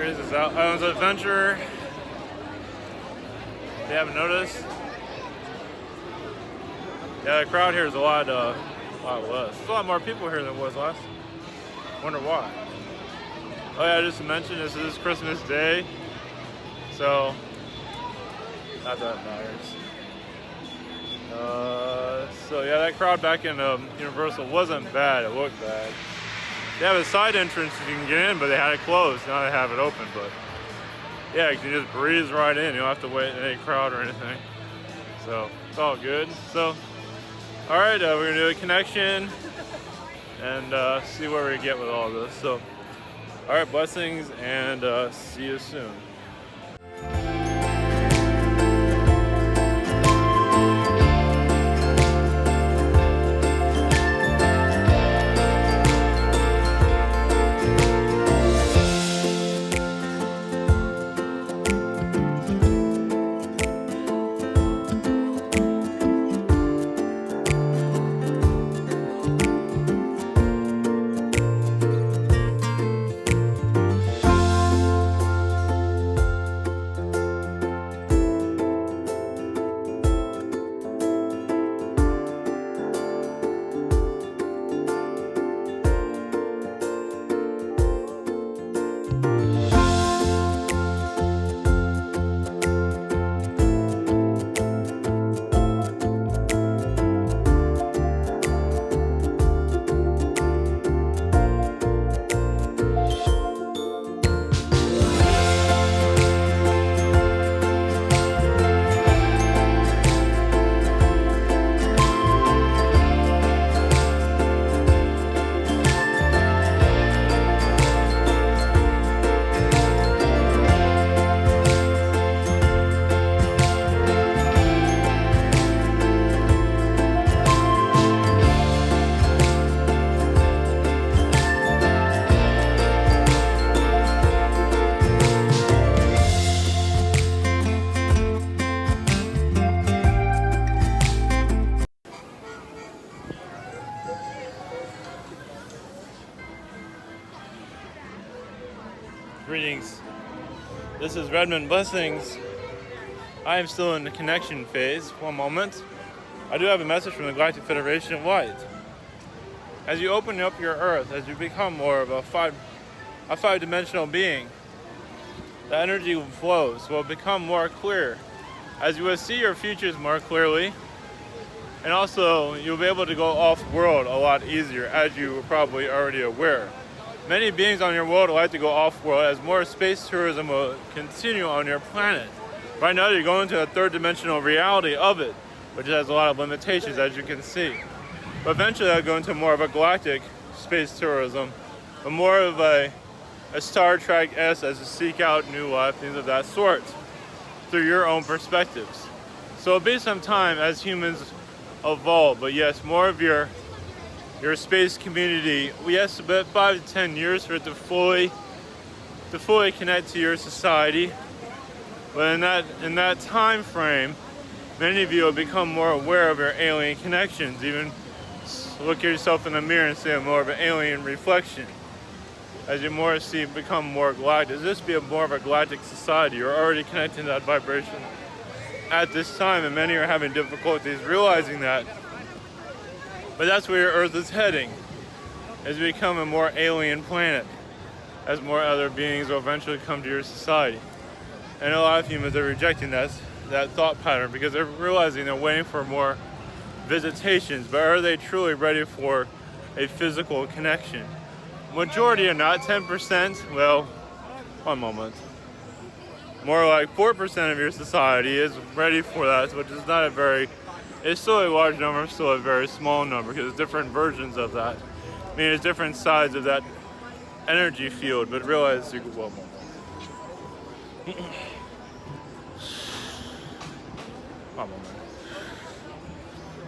Here's this Islands Adventure. If you haven't noticed, yeah, the crowd here is a lot less. There's a lot more people here than it was last. Wonder why. Oh yeah, just to mention, this is Christmas Day, so not that it matters. So yeah, that crowd back in Universal wasn't bad. It looked bad. They have a side entrance you can get in, but they had it closed. Now they have it open, but yeah, you can just breeze right in. You don't have to wait in any crowd or anything. So it's all good. So, all right, we're gonna do a connection and see where we get with all this. So, all right, blessings, and see you soon. Greetings. This is Redmond Blessings. I am still in the connection phase. One moment. I do have a message from the Galactic Federation of Light. As you open up your earth, as you become more of a five-dimensional being, the energy flows will become more clear. As you will see your futures more clearly, and also you'll be able to go off-world a lot easier, as you were probably already aware. Many beings on your world would like to go off-world as more space tourism will continue on your planet. Right now you're going to a third-dimensional reality of it, which has a lot of limitations, as you can see. But eventually I'll go into more of a galactic space tourism, but more of a Star Trek-esque, as you seek out new life, things of that sort, through your own perspectives. So it'll be some time as humans evolve, but yes, more of your space community, yes, about 5 to 10 years for it to fully connect to your society. But in that time frame, many of you will become more aware of your alien connections. Even look at yourself in the mirror and see more of an alien reflection. As you become more galactic, this be more of a galactic society. You're already connecting to that vibration at this time, and many are having difficulties realizing that. But that's where your Earth is heading, is to become a more alien planet, as more other beings will eventually come to your society. And a lot of humans are rejecting that thought pattern because they're realizing they're waiting for more visitations, but are they truly ready for a physical connection? Majority are not. 10%, well, one moment. More like 4% of your society is ready for that, which is not a very, it's still a large number, still a very small number, because there's different versions of that. I mean, there's different sides of that energy field, but realize you could, well, one moment.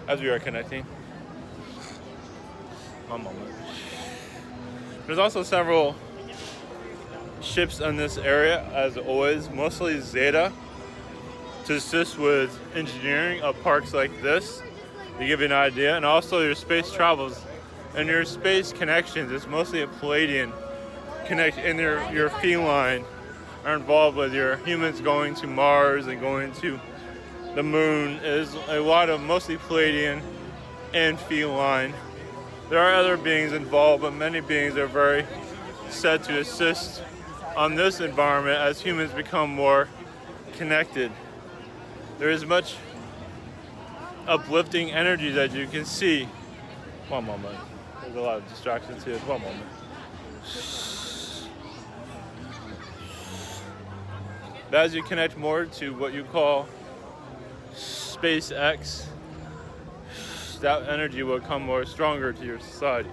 As we are connecting. One moment. There's also several ships in this area, as always, mostly Zeta, to assist with engineering of parks like this, to give you an idea. And also your space travels and your space connections is mostly a Palladian connection, and your feline are involved with your humans going to Mars and going to the moon. Is a lot of mostly Palladian and feline. There are other beings involved, but many beings are very set to assist on this environment as humans become more connected. There is much uplifting energy that you can see. One moment. There's a lot of distractions here. One moment. But as you connect more to what you call SpaceX, that energy will come more stronger to your society.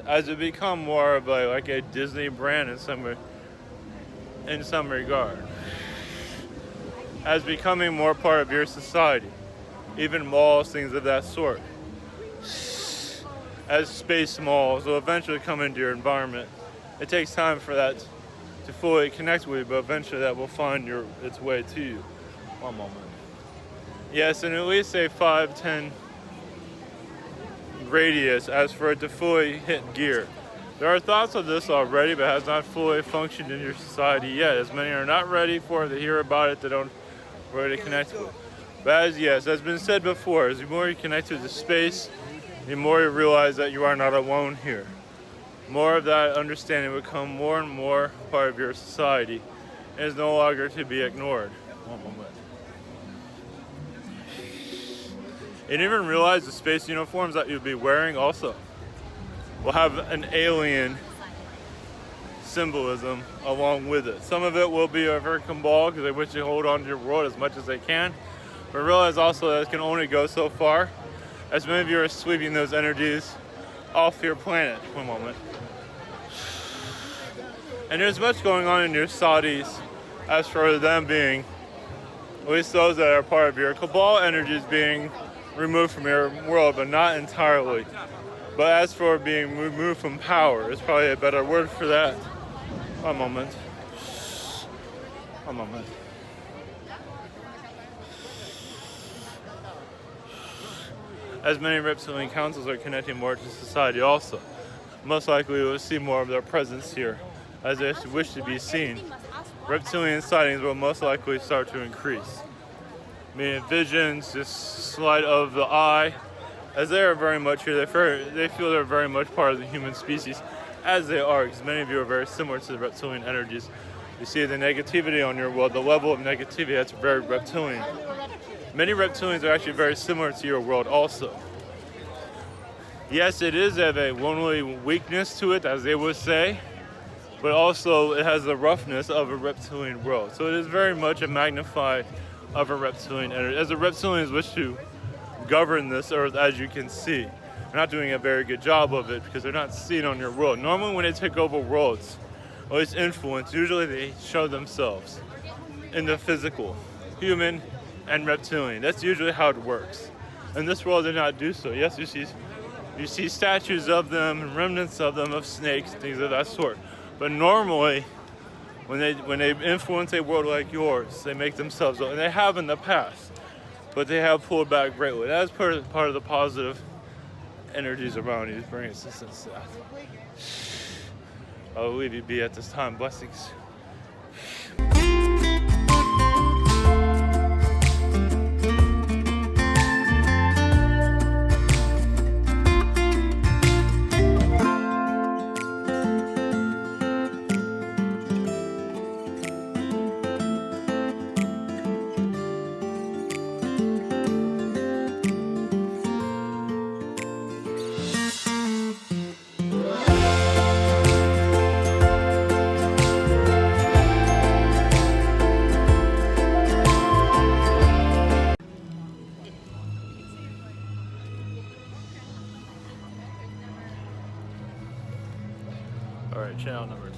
As it become more of like a Disney brand in some regard. As becoming more part of your society. Even malls, things of that sort. As space malls will eventually come into your environment. It takes time for that to fully connect with you, but eventually that will find its way to you. One moment. Yes, and at least a 5-10 radius as for it to fully hit gear. There are thoughts of this already, but has not fully functioned in your society yet, as many are not ready for it, to hear about it, they don't really connect with it. But as has been said before, as the more you connect to the space, the more you realize that you are not alone here. More of that understanding will become more and more part of your society and is no longer to be ignored. One moment. And even realize the space uniforms that you'll be wearing also will have an alien symbolism along with it. Some of it will be a very cabal because they wish to hold on to your world as much as they can. But realize also that it can only go so far, as many of you are sweeping those energies off your planet. One moment. And there's much going on in your societies as for them being, at least those that are part of your cabal energies being removed from your world, but not entirely. But as for being removed from power, is probably a better word for that. One moment. One moment. As many reptilian councils are connecting more to society also. Most likely we will see more of their presence here, as they wish to be seen. Reptilian sightings will most likely start to increase. Meaning visions, just sleight of the eye, as they are very much here. They feel they're very much part of the human species, as they are, because many of you are very similar to the reptilian energies. You see the negativity on your world, the level of negativity, that's very reptilian. Many reptilians are actually very similar to your world also. Yes, it is have a lonely weakness to it, as they would say, but also it has the roughness of a reptilian world. So it is very much a magnified of a reptilian energy. As the reptilians wish to govern this earth, as you can see, they're not doing a very good job of it because they're not seen on your world. Normally when they take over worlds, or it's influence, usually they show themselves in the physical, human and reptilian. That's usually how it works. In this world, they not do so. Yes, you see statues of them and remnants of them, of snakes, things of that sort. But normally, when they influence a world like yours, they make themselves, and they have in the past, but they have pulled back greatly. That is part of the positive energies around you, bringing assistance to that. I will leave you be at this time. Blessings. channel number 2.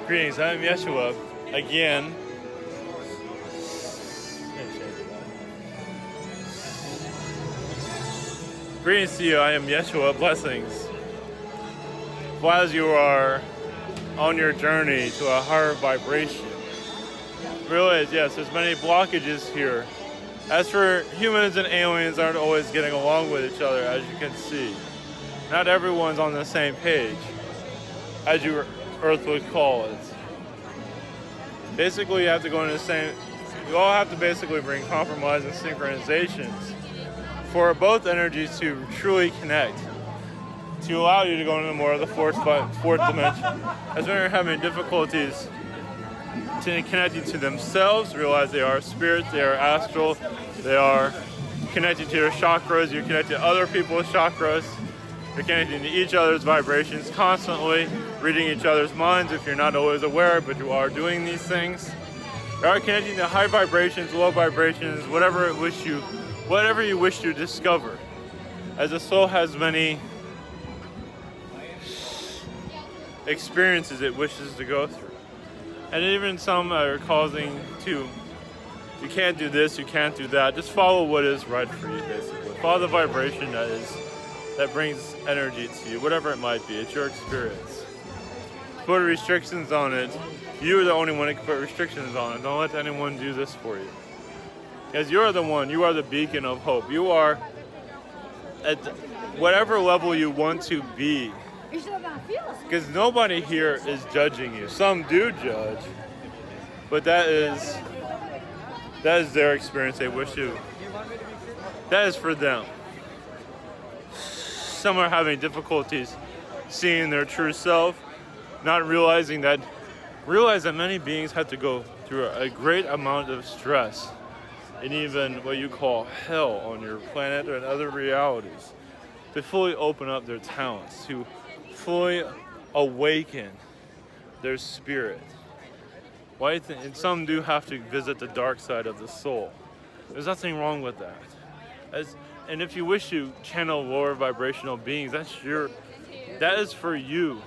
Greetings, I'm Yeshua again. Greetings to you, I am Yeshua. Blessings. While you are on your journey to a higher vibration, realize, yes, there's many blockages here. As for humans and aliens aren't always getting along with each other, as you can see. Not everyone's on the same page, as you Earth would call it. Basically, you have to go into the same, you all have to basically bring compromise and synchronizations for both energies to truly connect, to allow you to go into more of the fourth dimension. As when you're having difficulties to connecting to themselves, realize they are spirits, they are astral, they are connected to your chakras, you're connected to other people's chakras, you're connecting to each other's vibrations constantly, reading each other's minds if you're not always aware, but you are doing these things. You are connecting to high vibrations, low vibrations, whatever you wish to discover. As the soul has many experiences it wishes to go through. And even some are causing to, you can't do this, you can't do that. Just follow what is right for you, basically. Follow the vibration that brings energy to you, whatever it might be. It's your experience. Put restrictions on it. You are the only one that can put restrictions on it. Don't let anyone do this for you. Because you are the one, you are the beacon of hope. You are at whatever level you want to be. Because nobody here is judging you. Some do judge, but that is their experience. They wish to. That is for them. Some are having difficulties seeing their true self, not realizing that many beings have to go through a great amount of stress and even what you call hell on your planet and other realities to fully open up their talents, to fully awaken their spirit. And some do have to visit the dark side of the soul. There's nothing wrong with that. And if you wish to channel lower vibrational beings, that is for you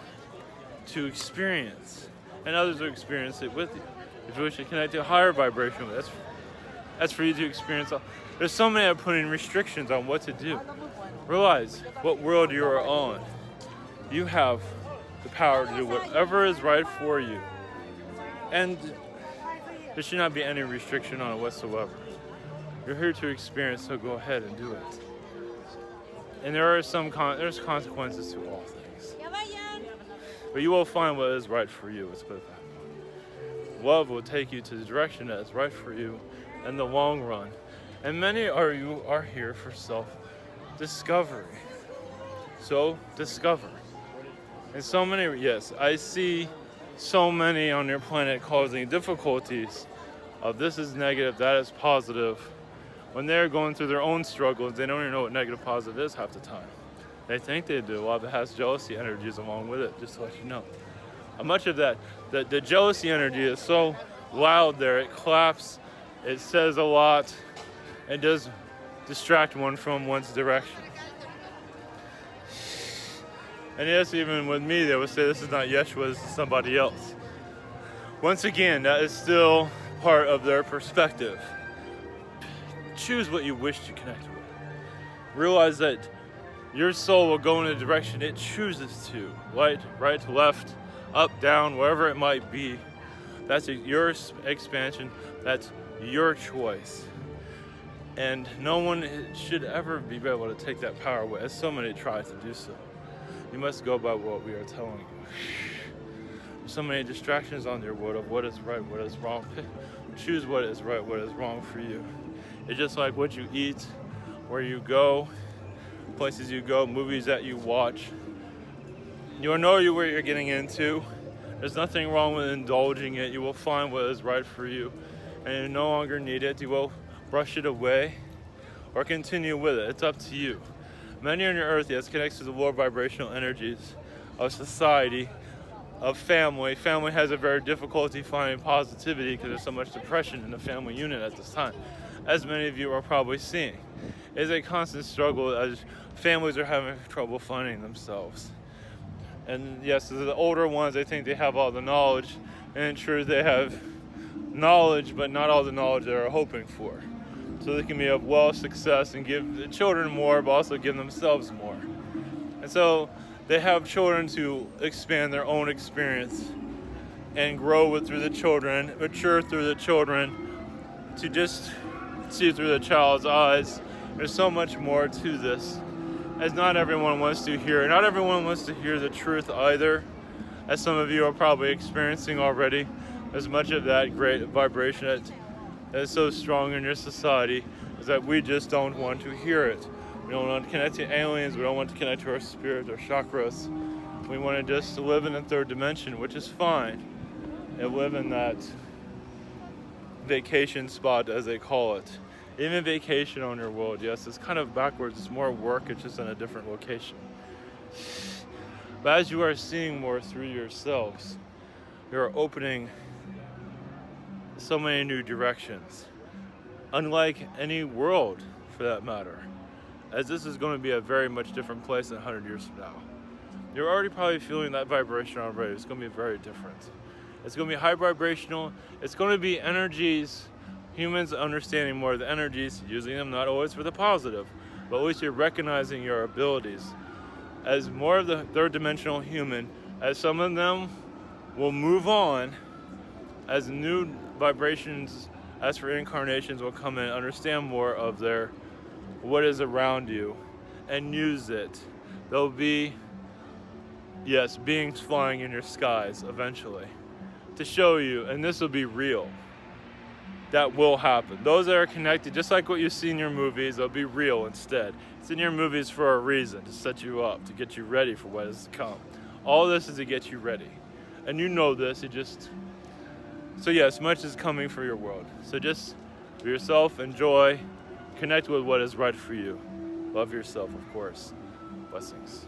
to experience, and others will experience it with you. If you wish to connect to a higher vibration, that's for you to experience. There's so many that are putting restrictions on what to do. Realize what world you are on. You have the power to do whatever is right for you. And there should not be any restriction on it whatsoever. You're here to experience, so go ahead and do it. And there's consequences to all things. But you will find what is right for you, let's put it that way. Love will take you to the direction that is right for you in the long run. And many of you are here for self-discovery. So discover. And so many, yes, I see so many on your planet causing difficulties of this is negative, that is positive. When they're going through their own struggles, they don't even know what negative positive is half the time. They think they do. A lot of it has jealousy energies along with it, just to let you know. Much of that, the jealousy energy is so loud there, it claps, it says a lot, it does distract one from one's direction. And yes, even with me, they would say this is not Yeshua, this is somebody else. Once again, that is still part of their perspective. Choose what you wish to connect with. Realize that your soul will go in a direction it chooses to. Right, left, up, down, wherever it might be. That's your expansion. That's your choice. And no one should ever be able to take that power away, as so many try to do so. You must go by what we are telling you. There's so many distractions on your world of what is right, what is wrong. Choose what is right, what is wrong for you. It's just like what you eat, where you go, places you go, movies that you watch. You'll know where you're getting into. There's nothing wrong with indulging it. You will find what is right for you, and you no longer need it. You will brush it away or continue with it. It's up to you. Many on your earth, yes, connects to the lower vibrational energies of society, of family. Family has a very difficulty finding positivity because there's so much depression in the family unit at this time, as many of you are probably seeing. It's a constant struggle as families are having trouble finding themselves. And yes, the older ones, they think they have all the knowledge, and in truth, they have knowledge, but not all the knowledge they're hoping for. So they can be of success and give the children more, but also give themselves more. And so they have children to expand their own experience and grow through the children, mature through the children, to just see through the child's eyes. There's so much more to this, as not everyone wants to hear. Not everyone wants to hear the truth either, as some of you are probably experiencing already. As much of that great vibration that is so strong in your society is that we just don't want to hear it. We don't want to connect to aliens. We don't want to connect to our spirit, our chakras. We want to just live in the third dimension, which is fine, and live in that vacation spot, as they call it. Even vacation on your world, yes, it's kind of backwards. It's more work. It's just in a different location. But as you are seeing more through yourselves, you are opening so many new directions, unlike any world for that matter, as this is going to be a very much different place than 100 years from now. You're already probably feeling that vibration already. It's going to be very different. It's going to be high vibrational. It's going to be energies, humans understanding more of the energies, using them not always for the positive, but at least you're recognizing your abilities as more of the third dimensional human, as some of them will move on, as new vibrations, as for incarnations, will come in, understand more of what is around you, and use it. There'll be, yes, beings flying in your skies eventually to show you, and this will be real. That will happen. Those that are connected, just like what you see in your movies, they'll be real instead. It's in your movies for a reason, to set you up, to get you ready for what is to come. All this is to get you ready. And you know this, so yes, much is coming for your world. So just be yourself, enjoy, connect with what is right for you. Love yourself, of course. Blessings.